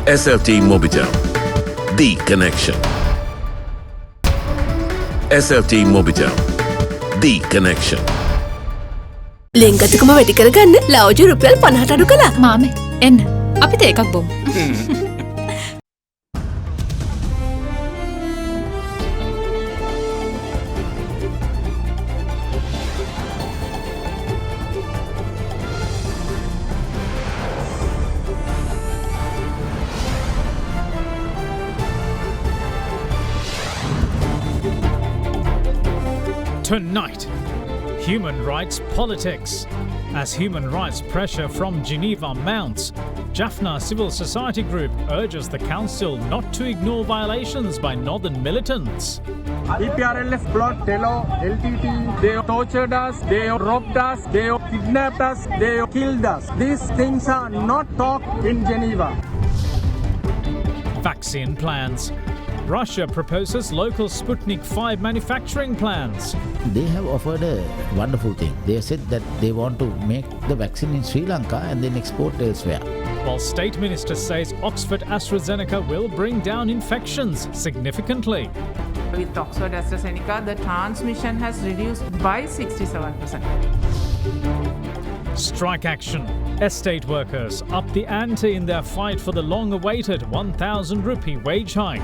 SLT Mobitel, the connection. SLT Mobitel, the connection. ලෙන්ගතුකම වැඩි කරගන්න ලව්ජු රුපියල් 50ට අඩු කළා. මාමේ එන්න අපිට එකක් බොමු. Tonight, human rights politics. As human rights pressure from Geneva mounts, Jaffna Civil Society Group urges the council not to ignore violations by northern militants. EPRLF blood Telo, LTT, they tortured us, they robbed us, they kidnapped us, they killed us. These things are not talked in Geneva. Vaccine plans. Russia proposes local Sputnik 5 manufacturing plans. They have offered a wonderful thing. They said that they want to make the vaccine in Sri Lanka and then export elsewhere. While State Minister says Oxford AstraZeneca will bring down infections significantly. With Oxford AstraZeneca, the transmission has reduced by 67%. Strike action. Estate workers up the ante in their fight for the long-awaited 1,000 rupee wage hike.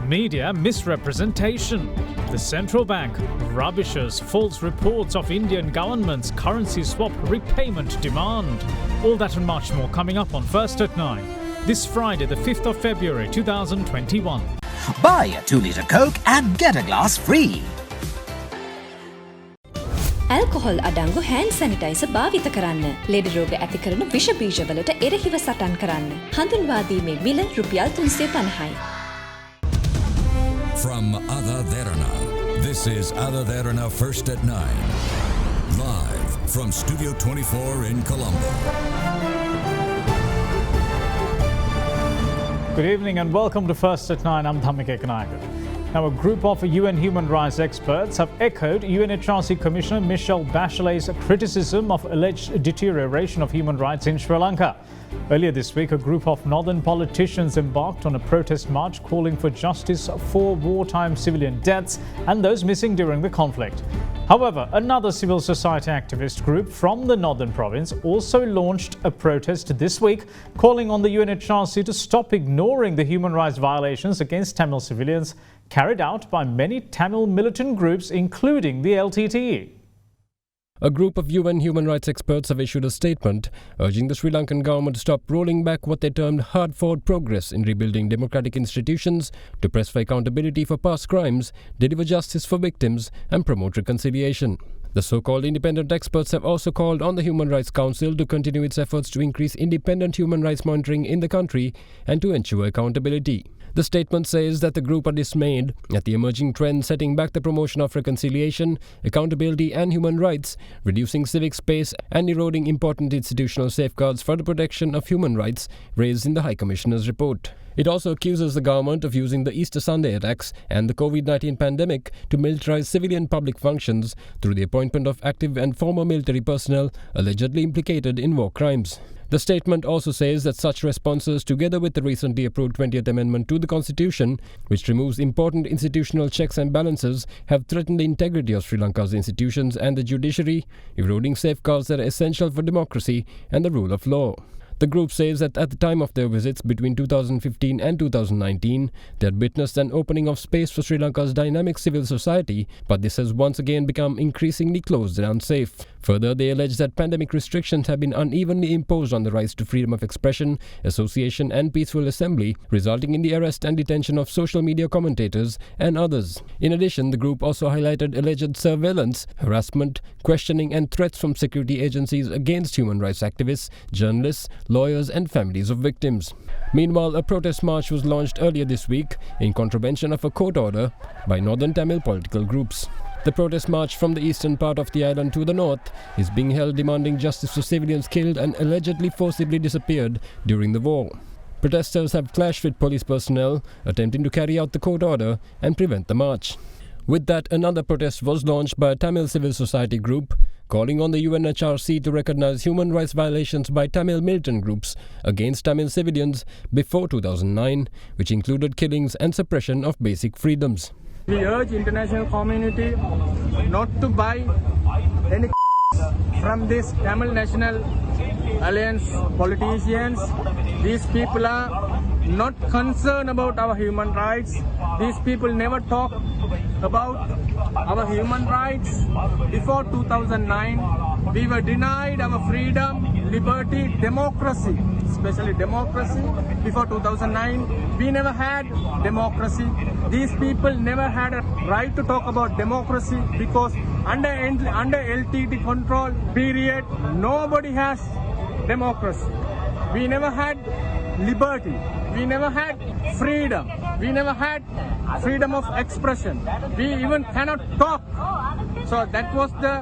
Media misrepresentation. The central bank rubbishes false reports of Indian government's currency swap repayment demand. All that and much more coming up on First at 9. This Friday, the 5th of February 2021. Buy a 2-litre Coke and get a glass free. Alcohol අඩංගු hand sanitizer භාවිත කරන්න. ලෙඩ රෝග ඇති කරන විෂ බීජවලට එරෙහිව සටන් කරන්න. හඳුන්වා දීමේ මිල රුපියල් 350යි. From AdaDerana, this is AdaDerana First at 9. Live from Studio 24 in Colombo. Good evening and welcome to First at 9. I'm Dhammik Ekanayakan. Now, a group of UN human rights experts have echoed UNHRC Commissioner Michelle Bachelet's criticism of alleged deterioration of human rights in Sri Lanka. Earlier this week, a group of northern politicians embarked on a protest march calling for justice for wartime civilian deaths and those missing during the conflict. However, another civil society activist group from the northern province also launched a protest this week calling on the UNHRC to stop ignoring the human rights violations against Tamil civilians carried out by many Tamil militant groups, including the LTTE. A group of UN human rights experts have issued a statement urging the Sri Lankan government to stop rolling back what they termed hard-fought progress in rebuilding democratic institutions, to press for accountability for past crimes, deliver justice for victims, and promote reconciliation. The so-called independent experts have also called on the Human Rights Council to continue its efforts to increase independent human rights monitoring in the country and to ensure accountability. The statement says that the group are dismayed at the emerging trend setting back the promotion of reconciliation, accountability and human rights, reducing civic space and eroding important institutional safeguards for the protection of human rights raised in the High Commissioner's report. It also accuses the government of using the Easter Sunday attacks and the COVID-19 pandemic to militarize civilian public functions through the appointment of active and former military personnel allegedly implicated in war crimes. The statement also says that such responses, together with the recently approved 20th Amendment to the Constitution, which removes important institutional checks and balances, have threatened the integrity of Sri Lanka's institutions and the judiciary, eroding safeguards that are essential for democracy and the rule of law. The group says that at the time of their visits between 2015 and 2019, they had witnessed an opening of space for Sri Lanka's dynamic civil society, but this has once again become increasingly closed and unsafe. Further, they allege that pandemic restrictions have been unevenly imposed on the rights to freedom of expression, association and peaceful assembly, resulting in the arrest and detention of social media commentators and others. In addition, the group also highlighted alleged surveillance, harassment, questioning and threats from security agencies against human rights activists, journalists, lawyers and families of victims. Meanwhile, a protest march was launched earlier this week in contravention of a court order by northern Tamil political groups. The protest march from the eastern part of the island to the north is being held demanding justice for civilians killed and allegedly forcibly disappeared during the war. Protesters have clashed with police personnel attempting to carry out the court order and prevent the march. With that, another protest was launched by a Tamil civil society group calling on the UNHRC to recognize human rights violations by Tamil militant groups against Tamil civilians before 2009, which included killings and suppression of basic freedoms. We urge international community not to buy any from this Tamil National Alliance politicians. These people are not concerned about our human rights. These people never talk about our human rights. Before 2009, we were denied our freedom, liberty, democracy, especially democracy. Before 2009, we never had democracy. These people never had a right to talk about democracy because under LTT control period, nobody has democracy. We never had liberty. We never had freedom. We never had freedom of expression. We even cannot talk. So that was the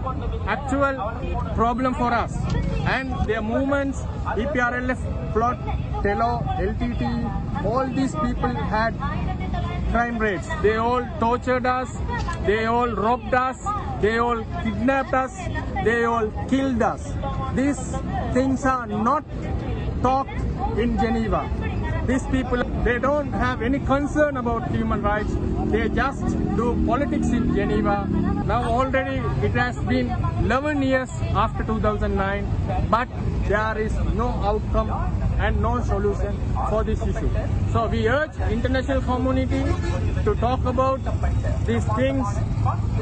actual problem for us. And their movements, EPRLF, Plot, Telo, LTT, all these people had crime rates. They all tortured us. They all robbed us. They all kidnapped us. They all killed us. These things are not talked in Geneva. These people, they don't have any concern about human rights. They just do politics in Geneva. Now already it has been 11 years after 2009, but there is no outcome and no solution for this issue. So we urge international community to talk about these things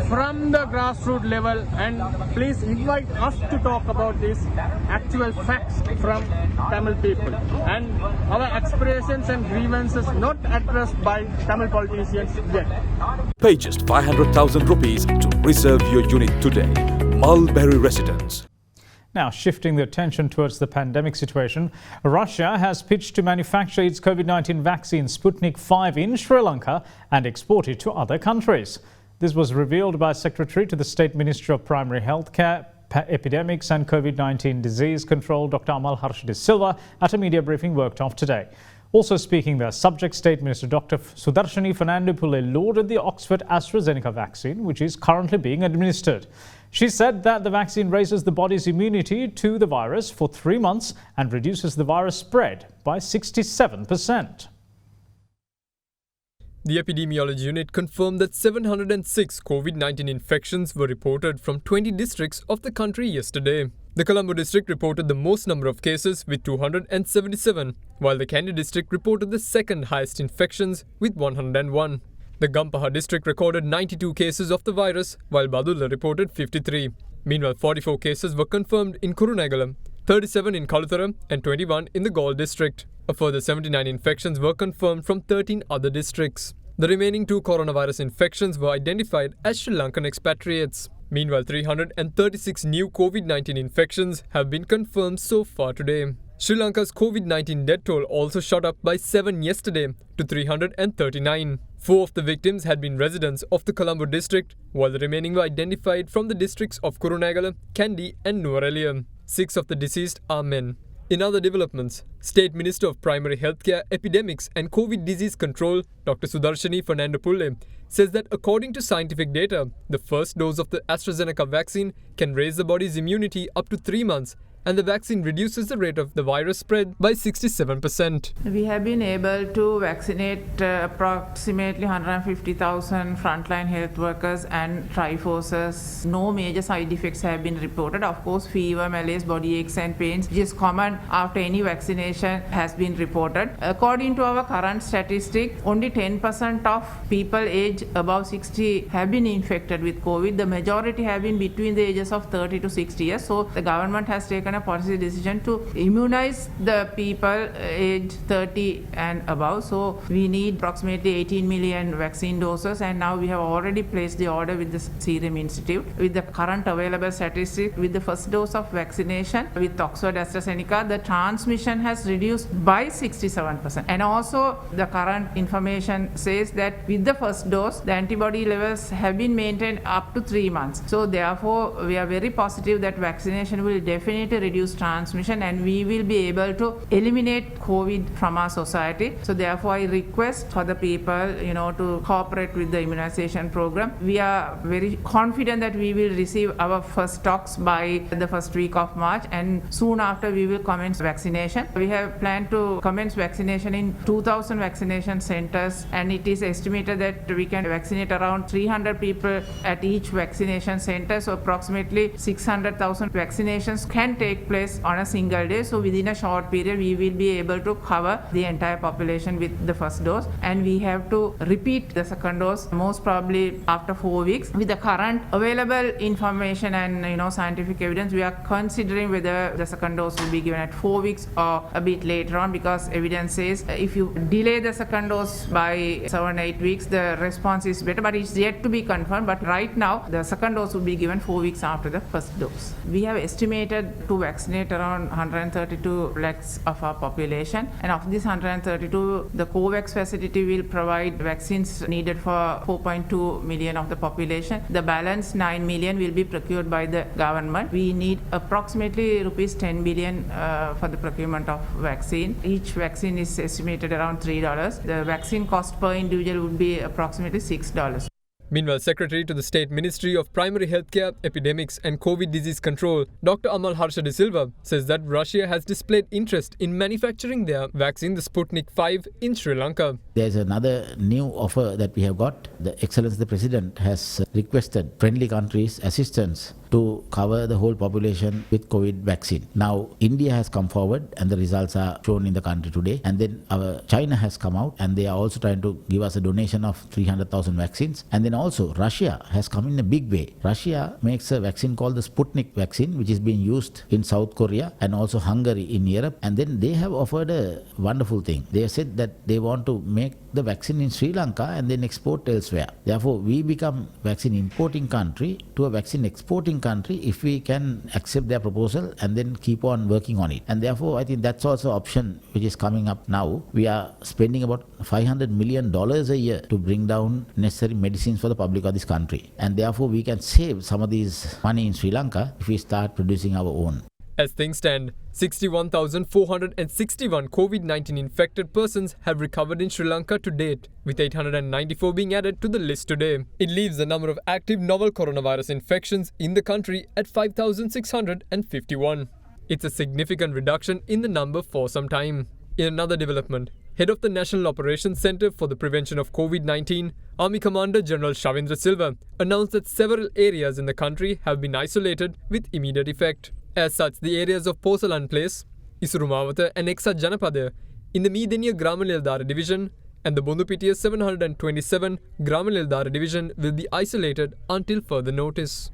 from the grassroots level, and please invite us to talk about these actual facts from Tamil people and our aspirations and grievances not addressed by Tamil politicians yet. Pay just 500,000 rupees to reserve your unit today. Mulberry Residence. Now, shifting the attention towards the pandemic situation, Russia has pitched to manufacture its COVID-19 vaccine Sputnik 5 in Sri Lanka and export it to other countries. This was revealed by Secretary to the State Ministry of Primary Healthcare, Epidemics and COVID-19 Disease Control, Dr. Amal Harsh De Silva, at a media briefing worked off today. Also speaking there, Subject State Minister Dr. Sudarshani Fernando-Pulle lauded the Oxford AstraZeneca vaccine, which is currently being administered. She said that the vaccine raises the body's immunity to the virus for 3 months and reduces the virus spread by 67%. The epidemiology unit confirmed that 706 COVID-19 infections were reported from 20 districts of the country yesterday. The Colombo district reported the most number of cases with 277, while the Kandy district reported the second highest infections with 101. The Gampaha district recorded 92 cases of the virus, while Badulla reported 53. Meanwhile, 44 cases were confirmed in Kurunegala, 37 in Kaluthara and 21 in the Galle district. A further 79 infections were confirmed from 13 other districts. The remaining 2 coronavirus infections were identified as Sri Lankan expatriates. Meanwhile, 336 new COVID-19 infections have been confirmed so far today. Sri Lanka's COVID-19 death toll also shot up by 7 yesterday to 339. 4 of the victims had been residents of the Colombo district, while the remaining were identified from the districts of Kurunegala, Kandy and Nuwara. 6 of the deceased are men. In other developments, State Minister of Primary Healthcare, Epidemics and COVID Disease Control, Dr. Sudarshani Fernando-Pulle, says that according to scientific data, the first dose of the AstraZeneca vaccine can raise the body's immunity up to 3 months, and the vaccine reduces the rate of the virus spread by 67%. We have been able to vaccinate approximately 150,000 frontline health workers and triforces. No major side effects have been reported. Of course, fever, malaise, body aches and pains, which is common after any vaccination, has been reported. According to our current statistic, only 10% of people aged above 60 have been infected with COVID. The majority have been between the ages of 30 to 60 years. So the government has taken a policy decision to immunize the people aged 30 and above. So we need approximately 18 million vaccine doses, and now we have already placed the order with the Serum Institute. With the current available statistics, with the first dose of vaccination with Oxford AstraZeneca, the transmission has reduced by 67%. And also the current information says that with the first dose, the antibody levels have been maintained up to 3 months. So therefore, we are very positive that vaccination will definitely reduce transmission, and we will be able to eliminate COVID from our society. So therefore, I request for the people, to cooperate with the immunization program. We are very confident that we will receive our first stocks by the first week of March, and soon after we will commence vaccination. We have planned to commence vaccination in 2,000 vaccination centers, and it is estimated that we can vaccinate around 300 people at each vaccination center. So approximately 600,000 vaccinations can take place on a single day. So within a short period, we will be able to cover the entire population with the first dose, and we have to repeat the second dose most probably after 4 weeks. With the current available information and scientific evidence, we are considering whether the second dose will be given at 4 weeks or a bit later on, because evidence says if you delay the second dose by 7-8 weeks, the response is better, but it's yet to be confirmed. But right now, the second dose will be given 4 weeks after the first dose. We have estimated to vaccinate around 132 lakhs of our population, and of this 132, the COVAX facility will provide vaccines needed for 4.2 million of the population. The balance 9 million will be procured by the government. We need approximately rupees 10 billion for the procurement of vaccine. Each vaccine is estimated around $3. The vaccine cost per individual would be approximately $6. Meanwhile, Secretary to the State Ministry of Primary Healthcare, Epidemics and COVID Disease Control, Dr. Amal Harsha De Silva, says that Russia has displayed interest in manufacturing their vaccine, the Sputnik 5, in Sri Lanka. There's another new offer that we have got. The Excellency the President has requested friendly countries' assistance to cover the whole population with COVID vaccine. Now, India has come forward and the results are shown in the country today. And then China has come out and they are also trying to give us a donation of 300,000 vaccines. And then also Russia has come in a big way. Russia makes a vaccine called the Sputnik vaccine, which is being used in South Korea and also Hungary in Europe. And then they have offered a wonderful thing. They have said that they want to make the vaccine in Sri Lanka and then export elsewhere. Therefore, we become vaccine importing country to a vaccine exporting country if we can accept their proposal and then keep on working on it. And therefore, I think that's also an option which is coming up now. We are spending about $500 million a year to bring down necessary medicines for the public of this country. And therefore, we can save some of these money in Sri Lanka if we start producing our own. As things stand, 61,461 COVID-19 infected persons have recovered in Sri Lanka to date, with 894 being added to the list today. It leaves the number of active novel coronavirus infections in the country at 5,651. It's a significant reduction in the number for some time. In another development, head of the National Operations Centre for the Prevention of COVID-19, Army Commander General Shavindra Silva, announced that several areas in the country have been isolated with immediate effect. As such, the areas of Posalan Place, Isurumawata and Eksa Janapada in the Meedeniya Gramanildara Division and the Bondupitiya 727 Gramanildara Division will be isolated until further notice.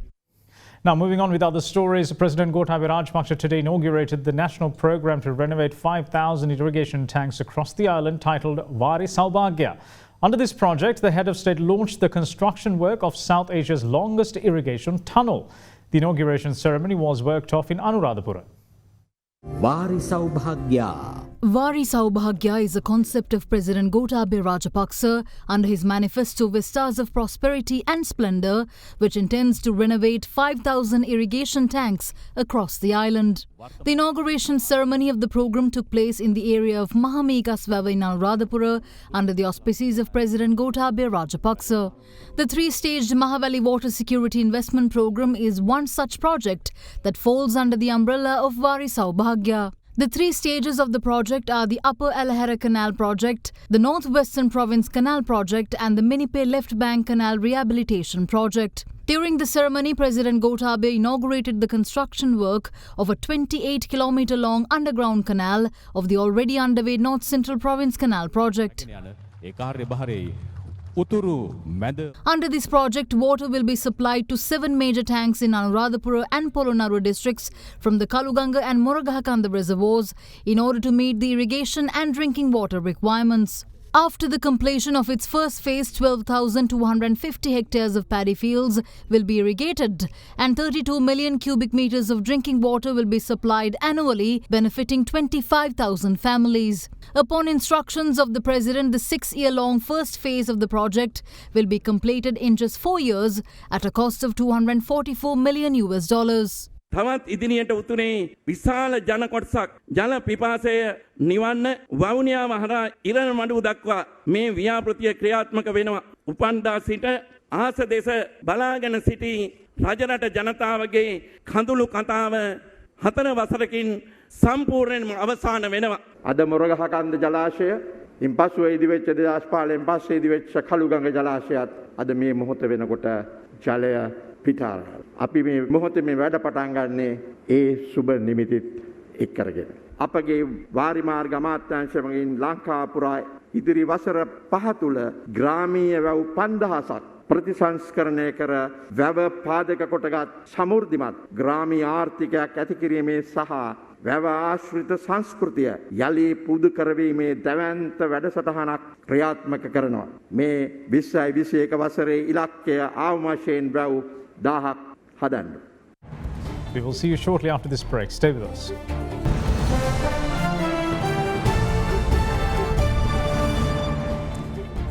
Now, moving on with other stories, President Gotabaya Rajapaksa today inaugurated the national program to renovate 5,000 irrigation tanks across the island titled Vari Saubhagya. Under this project, the head of state launched the construction work of South Asia's longest irrigation tunnel. The inauguration ceremony was worked off in Anuradhapura. Vari Saubhagya. Vari Saubhagya is a concept of President Gotabaya Rajapaksa under his manifesto Vistas of Prosperity and Splendor, which intends to renovate 5,000 irrigation tanks across the island. The inauguration ceremony of the program took place in the area of Mahamekasvava in Anuradhapura under the auspices of President Gotabaya Rajapaksa. The three-staged Mahavali Water Security Investment Program is one such project that falls under the umbrella of Vari Saubhagya. The three stages of the project are the Upper Alahara Canal Project, the Northwestern Province Canal Project and the Minipe Left Bank Canal Rehabilitation Project. During the ceremony, President Gotabaya inaugurated the construction work of a 28-kilometre-long underground canal of the already underway North Central Province Canal Project. Under this project, water will be supplied to 7 major tanks in Anuradhapura and Polonnaruwa districts from the Kaluganga and Murugahakanda reservoirs in order to meet the irrigation and drinking water requirements. After the completion of its first phase, 12,250 hectares of paddy fields will be irrigated and 32 million cubic meters of drinking water will be supplied annually, benefiting 25,000 families. Upon instructions of the President, the 6-year-long first phase of the project will be completed in just 4 years at a cost of $244 million. තවත් ඉදිරියට උතුරේ විශාල ජන කොටසක් ජල පිපාසය නිවන්න වවුනියාව හරහා ඉරණ මඩුව දක්වා මේ ව්‍යාපෘතිය ක්‍රියාත්මක වෙනවා. උපන්දා සිට ආස දෙස බලාගෙන සිටි රජරට ජනතාවගේ කඳුළු කතාව 4 වසරකින් සම්පූර්ණයෙන්ම අවසන් වෙනවා. අද මොරගහකන්ද ජලාශය ඉන්පසු ඉදිවෙච්ච 2005 පස්සේ ඉදිවෙච්ච කළුගඟ ජලාශයත් අද මේ මොහොත වෙනකොට ජලය පිටාර. අපි මේ මොහොතේ මේ වැඩ පටන් ගන්නේ ඒ සුබ නිමිතිත් එක් කරගෙන. අපගේ වාරි මාර්ග අමාත්‍යාංශය මගින් ලංකාව පුරා ඉදිරි වසර 5 තුල ග්‍රාමීය වැව් 5000ක් ප්‍රතිසංස්කරණය කර වැව පාදක කොටගත් සමෘද්ධිමත් ග්‍රාමීය ආර්ථිකයක් ඇති කිරීමේ සහ වැව ආශ්‍රිත සංස්කෘතිය යලි පුදු කරවීමේ දැවැන්ත වැඩසටහනක් ක්‍රියාත්මක කරනවා. මේ 2021 වසරේ ඉලක්කය ආවම වශයෙන් වැව් 1000ක් හදන්න. We will see you shortly after this break. Stay with us.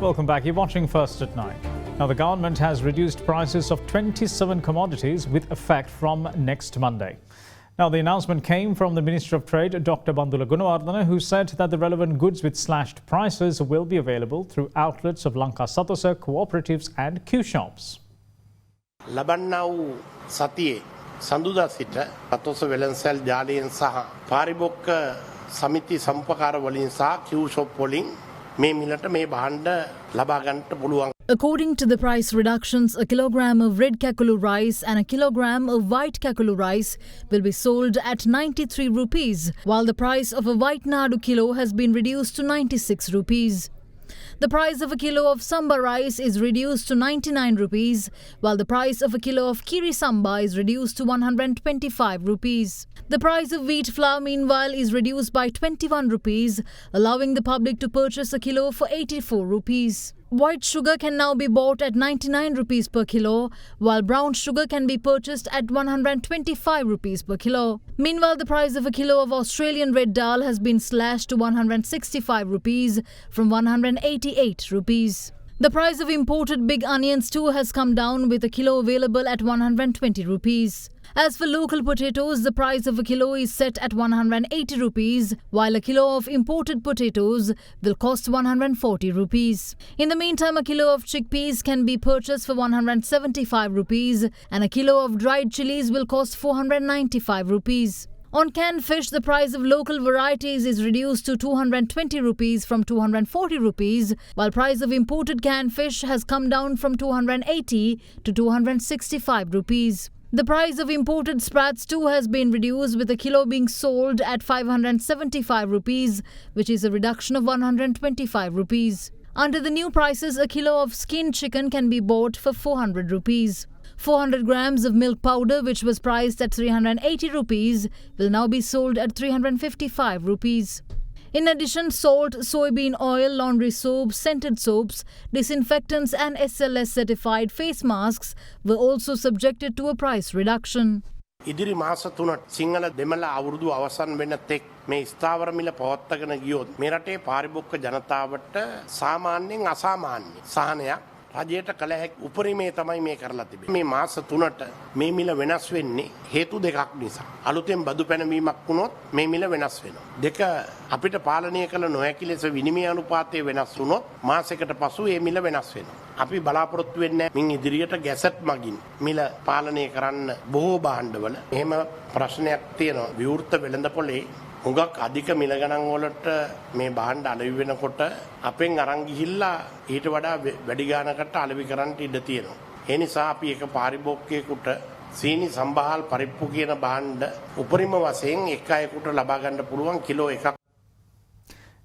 Welcome back. You're watching First at 9. Now, the government has reduced prices of 27 commodities with effect from next Monday. Now, the announcement came from the Minister of Trade, Dr. Bandula Gunawardana, who said that the relevant goods with slashed prices will be available through outlets of Lanka Satosa, cooperatives and Q-shops. ලබන්නා වූ සතියේ සඳුදා සිට සතොස වෙළඳසැල් ජාලයෙන් සහ පාරිභෝගික සමිති සම්පකාර වලින් සහ Q shop වලින් මේ මිලට මේ භාණ්ඩ ලබා ගන්නට පුළුවන්. According to the price reductions, a kilogram of red kakulu rice and a kilogram of white kakulu rice will be sold at 93 rupees, while the price of a white nadu kilo has been reduced to 96 rupees. The price of a kilo of samba rice is reduced to 99 rupees, while the price of a kilo of kiri samba is reduced to 125 rupees. The price of wheat flour, meanwhile, is reduced by 21 rupees, allowing the public to purchase a kilo for 84 rupees. White sugar can now be bought at 99 rupees per kilo, while brown sugar can be purchased at 125 rupees per kilo. Meanwhile, the price of a kilo of Australian red dal has been slashed to 165 rupees from 188 rupees. The price of imported big onions too has come down, with a kilo available at 120 rupees. As for local potatoes, the price of a kilo is set at 180 rupees, while a kilo of imported potatoes will cost 140 rupees. In the meantime, a kilo of chickpeas can be purchased for 175 rupees, and a kilo of dried chilies will cost 495 rupees. On canned fish, the price of local varieties is reduced to 220 rupees from 240 rupees, while price of imported canned fish has come down from 280 to 265 rupees. The price of imported sprats too has been reduced, with a kilo being sold at 575 rupees, which is a reduction of 125 rupees. Under the new prices, a kilo of skinned chicken can be bought for 400 rupees. 400 grams of milk powder, which was priced at 380 rupees, will now be sold at 355 rupees. In addition, salt, soybean oil, laundry soaps, scented soaps, disinfectants and SLS certified face masks were also subjected to a price reduction. ඉදිරි මාස 3ට සිංහල දෙමළ අවුරුදු අවසන් වෙන තෙක් මේ ස්ථාවර මිල පවත්වාගෙන ගියොත් මේ රටේ පාරිභෝගික ජනතාවට සාමාන්‍යයෙන් අසාමාන්‍ය සහනයක් රජයට කළ හැකි උපරිමයේ තමයි මේ කරලා තිබෙන්නේ. මේ මාස 3ට මේ මිල වෙනස් වෙන්නේ හේතු දෙකක් නිසා. අලුතෙන් බදු පැනවීමක් වුණොත් මේ මිල වෙනස් වෙනවා. දෙක අපිට පාලනය කළ නොහැකි ලෙස විනිමය අනුපාතය වෙනස් වුණොත් මාසයකට පසු මේ මිල වෙනස් වෙනවා. අපි බලාපොරොත්තු වෙන්නේ මින් ඉදිරියට ගැසට් මගින් මිල පාලනය කරන්න බොහෝ භාණ්ඩවල එහෙම ප්‍රශ්නයක් තියෙනවා. විවෘත වෙළඳපොලේ හුඟක් අධික මිල ගණන් වලට මේ භාණ්ඩ අලෙවි වෙනකොට අපෙන් අරන් ගිහිල්ලා ඊට වඩා වැඩි ගානකට අලෙවි කරන්න ඉඩ තියෙනවා. ඒ නිසා අපි එක පාරිභෝගිකයෙකුට සීනි සම්බාහල් පරිප්පු කියන භාණ්ඩ උපරිම වශයෙන් එක අයෙකුට ලබා ගන්න පුළුවන් කිලෝ එකක්.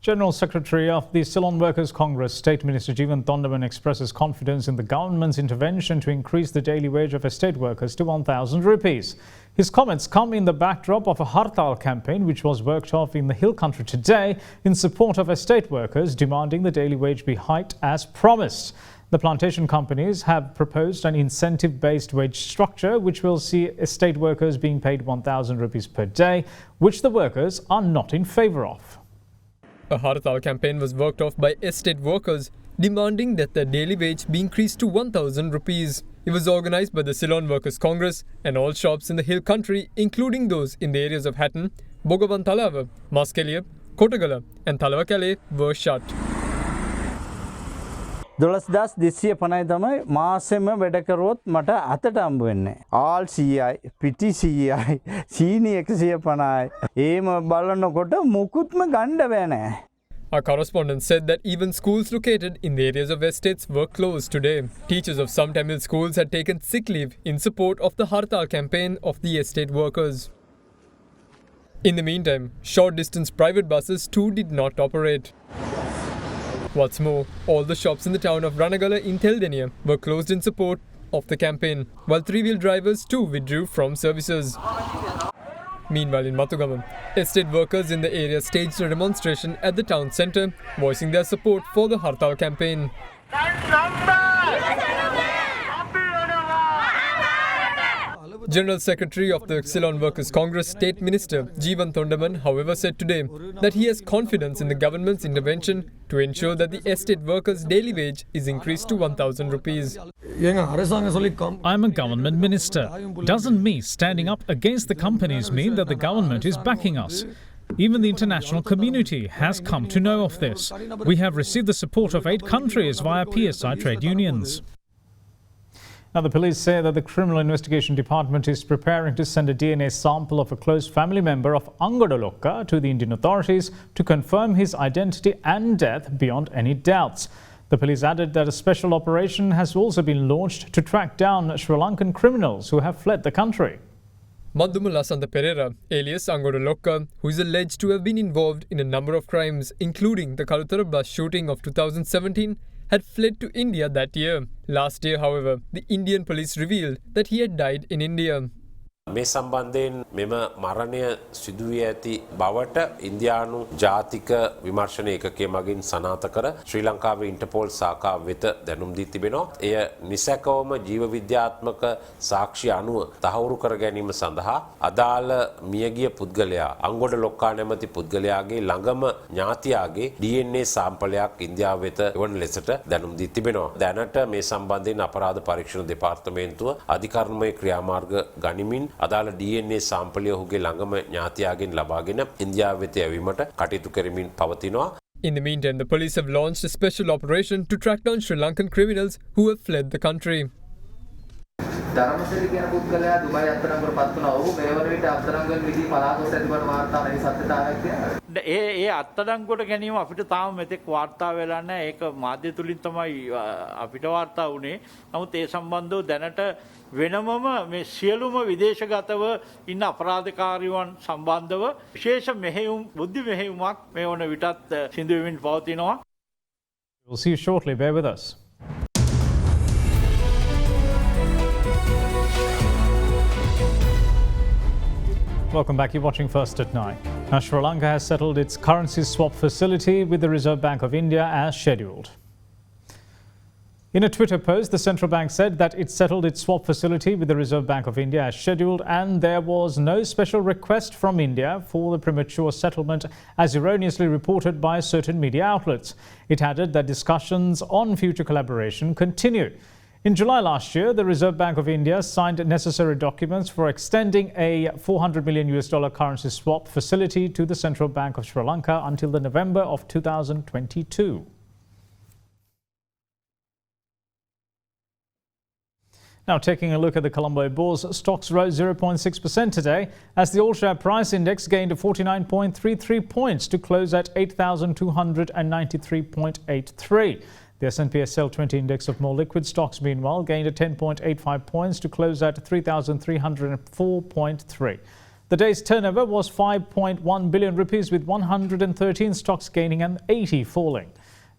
General Secretary of the Ceylon Workers Congress, State Minister Jeevan Thondaman, expresses confidence in the government's intervention to increase the daily wage of estate workers to 1,000 rupees. His comments come in the backdrop of a Harthar Campaign which was worked off in the Hill Country today in support of estate workers, demanding the daily wage be hiked as promised. The plantation companies have proposed an incentive-based wage structure which will see estate workers being paid 1,000 rupees per day, which the workers are not in favour of. A Harthar campaign was worked off by estate workers, demanding that their daily wage be increased to 1,000 rupees. It was organised by the Ceylon Workers' Congress, and all shops in the Hill Country, including those in the areas of Hatton, Bogavan Talawa, Maskeliya, Kotagala and Talawa Calais were shut. දොළස්දස් දිස්සිය පනයි තමයි මාසෙම වැඩකරුවොත් මට අතට අම්බ වෙන්නේ. ආල් සීයයි පිටි සීයයි සීනි 150යි ඒම බලනකොට මුකුත්ම ගණ්ඩ බෑනෑ. Our correspondent said that even schools located in the areas of estates were closed today. Teachers of some Tamil schools had taken sick leave in support of the Harthar Campaign of the estate workers. In the meantime, short-distance private buses too did not operate. What's more, all the shops in the town of Ranagala in Teldenia were closed in support of the campaign, while three-wheel drivers too withdrew from services. Meanwhile, in Matugama, estate workers in the area staged a demonstration at the town centre, voicing their support for the Harthar campaign. General Secretary of the Ceylon Workers' Congress State Minister Jeevan Thondaman, however, said today that he has confidence in the government's intervention to ensure that the estate workers' daily wage is increased to 1,000 rupees. I'm a government minister. Doesn't me standing up against the companies mean that the government is backing us? Even the international community has come to know of this. We have received the support of 8 countries via PSI trade unions. Now, the police say that the Criminal Investigation Department is preparing to send a DNA sample of a close family member of Angodolokka to the Indian authorities to confirm his identity and death beyond any doubts. The police added that a special operation has also been launched to track down Sri Lankan criminals who have fled the country. Manduma Lasantha Pereira, alias Angodolokka, who is alleged to have been involved in a number of crimes, including the Kalutara bus shooting of 2017, had fled to India that year. Last year, however, the Indian police revealed that he had died in India. මේ සම්බන්ධයෙන් මෙම මරණය සිදුවී ඇති බවට ඉන්දියානු ජාතික විමර්ශන ඒකකයේ මගින් සනාථ කර ශ්‍රී ලංකාවේ ඉන්ටර්පෝල් ශාඛාව වෙත දැනුම් දී තිබෙනවා. එය නිසැකවම ජීව විද්‍යාත්මක සාක්ෂි අනුව තහවුරු කර ගැනීම සඳහා අදාළ මියගිය පුද්ගලයා අංගොඩලොක්කා නැමැති පුද්ගලයාගේ ළඟම ඥාතියාගේ DNA සාම්පලයක් ඉන්දියාව වෙත එවන ලෙසට දැනුම් දී තිබෙනවා. දැනට මේ සම්බන්ධයෙන් අපරාධ පරීක්ෂණ දෙපාර්තමේන්තුව අධිකරණමය ක්‍රියාමාර්ග ගනිමින් අදාළ DNA සාම්පලය ඔහුගේ ළඟම ඥාතියාගෙන් ලබාගෙන ඉන්දියාව වෙත යැවීමට කටයුතු කරමින් පවතිනවා. In the meantime, the police have launched a special operation to track down Sri Lankan criminals who have fled the country. Dharmasiri කියන පුද්ගලයා දුබයි අත්අඩංගුවට පත් වුණා. ඔහු මේ වන විට අත්අඩංගුවෙන් මිදී පලාගොස් ඇති බව වාර්තා වෙන සත්‍යතාවයක් තියෙනවා. ඒ අත්අඩංගුවට ගැනීම අපිට තාම මෙතෙක් වාර්තා වෙලා නැහැ. ඒක මාධ්‍ය තුලින් තමයි අපිට වාර්තා වුණේ. නමුත් ඒ සම්බන්ධව දැනට වෙනමම මේ සියලුම විදේශගතව ඉන්න අපරාධකාරීවන් සම්බන්ධව විශේෂ මෙහෙයුම් බුද්ධි මෙහෙයුමක් මේ වන විටත් සිදු වෙමින් පවතිනවා. We'll see you shortly. Bear with us. Welcome back. You're watching First at 9. Now, Sri Lanka has settled its currency swap facility with the Reserve Bank of India as scheduled. In a Twitter post, the central bank said that it settled its swap facility with the Reserve Bank of India as scheduled, and there was no special request from India for the premature settlement, as erroneously reported by certain media outlets. It added that discussions on future collaboration continue. In July last year, the Reserve Bank of India signed necessary documents for extending a $400 million currency swap facility to the Central Bank of Sri Lanka until the November of 2022. Now, taking a look at the Colombo Bourse, stocks rose 0.6% today as the all-share price index gained 49.33 points to close at 8,293.83. The S&P SL 20 index of more liquid stocks, meanwhile, gained 10.85 points to close at 3,304.3. The day's turnover was 5.1 billion rupees, with 113 stocks gaining and 80 falling.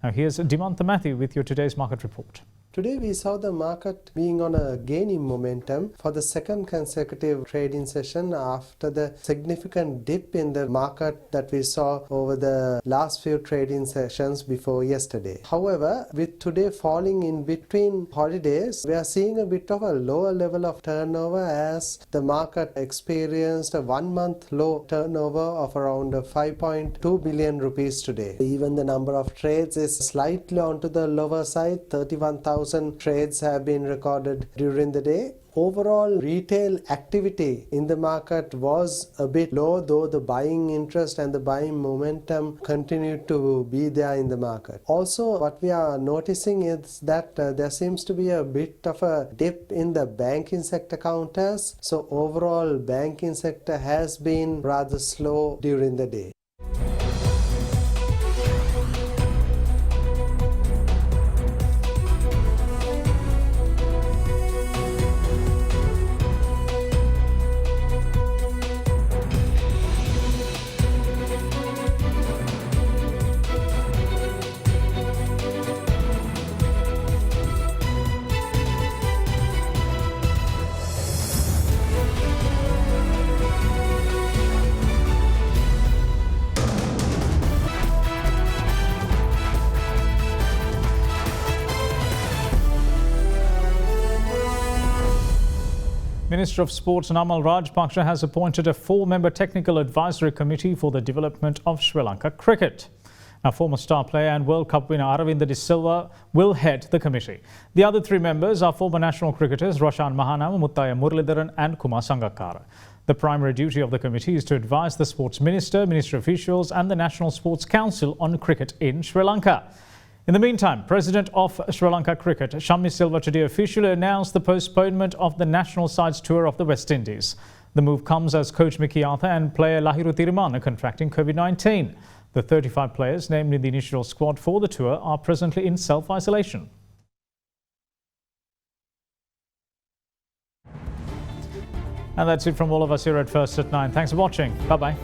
Now, here's Dimantha Matthew with your today's market report. Today we saw the market being on a gaining momentum for the second consecutive trading session after the significant dip in the market that we saw over the last few trading sessions before yesterday. However, with today falling in between holidays, we are seeing a bit of a lower level of turnover as the market experienced a 1-month low turnover of around 5.2 billion rupees today. Even the number of trades is slightly onto the lower side, 31,000 1,000 trades have been recorded during the day. Overall retail activity in the market was a bit low, though the buying interest and the buying momentum continued to be there in the market. Also, what we are noticing is that there seems to be a bit of a dip in the banking sector counters. So overall banking sector has been rather slow during the day. Minister of Sports Namal Rajapaksa has appointed a 4-member technical advisory committee for the development of Sri Lanka cricket. Now, former star player and World Cup winner Aravinda De Silva will head the committee. The other 3 members are former national cricketers Roshan Mahanama, Muttaya Muralidharan and Kumar Sangakkara. The primary duty of the committee is to advise the Sports Minister, ministry officials and the National Sports Council on cricket in Sri Lanka. In the meantime, President of Sri Lanka Cricket, Shammi Silva, today officially announced the postponement of the national sides tour of the West Indies. The move comes as coach Mickey Arthur and player Lahiru Thirimanne are contracting COVID-19. The 35 players named in the initial squad for the tour are presently in self-isolation. And that's it from all of us here at First at 9. Thanks for watching. Bye-bye.